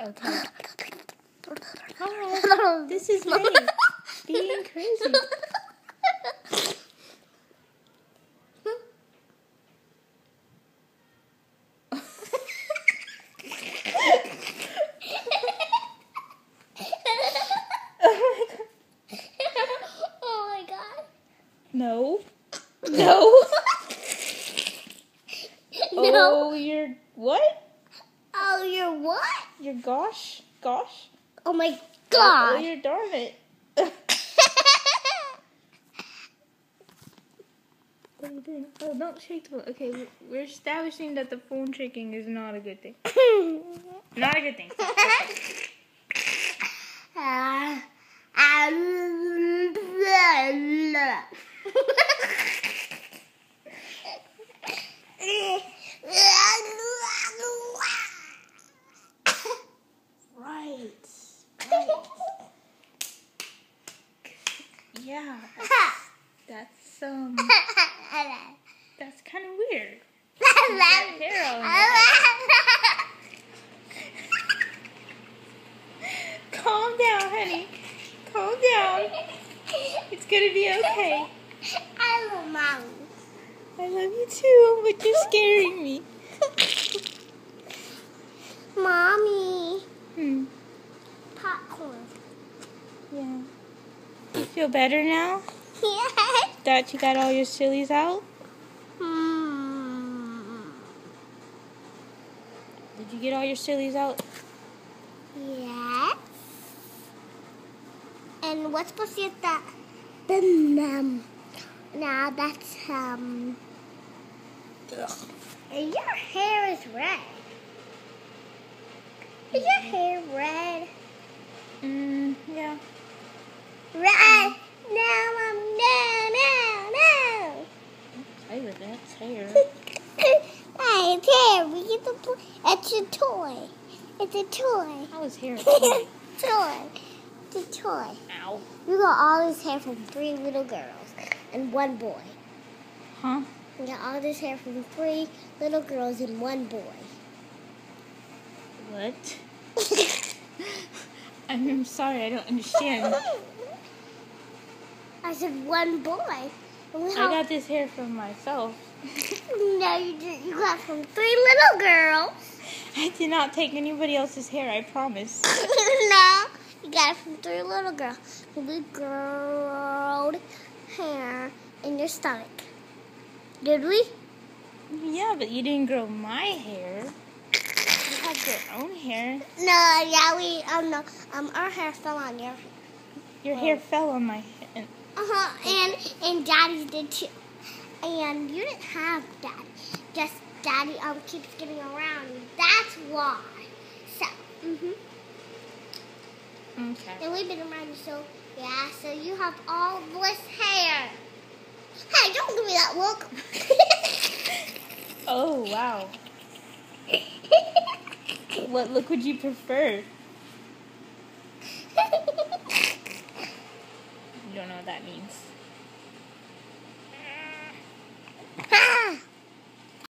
Okay. Alright. This is Penny being crazy. Oh my god. No. No. No. Oh, you're what? Oh, you're what? You're gosh? Gosh? Oh my Oh, god. you're darn it. What are you doing? Oh, don't shake the phone. Okay, we're establishing that the phone shaking is not a good thing. Not a good thing. Right. Yeah. That's that's kind of weird. You got hair all in your head. Calm down, honey. Calm down. It's gonna be okay. I love Mommy. I love you too, but you're scaring me. Mommy. Popcorn. Yeah. You feel better now? Yes. That you got all your sillies out? Did you get all your sillies out? Yes. And what's supposed to get that? Now that's And your hair is red. Is your hair red? Yeah. Red. No, Mom. No. Play with that. It's hair. Hey, it's hair. We get the toy. It's a toy. It's a toy. How is hair? Toy. It's a toy. Ow. We got all this hair from 3 little girls and 1 boy. Huh? We got all this hair from 3 little girls and 1 boy. What? I'm sorry, I don't understand. I said 1 boy. I got this hair from myself. No, you didn't. You got it from 3 little girls. I did not take anybody else's hair, I promise. No, you got it from 3 little girls. We growed hair in your stomach. Did we? Yeah, but you didn't grow my hair. You have your own hair. No, yeah, no. Our hair fell on your hair. Your hair fell on my head. And Daddy's did too. And you didn't have Daddy. Just Daddy keeps getting around. That's why. So, Okay. And we've been around you, so you have all this hair. Hey, don't give me that look. Oh, wow. What look would you prefer? You don't know what that means.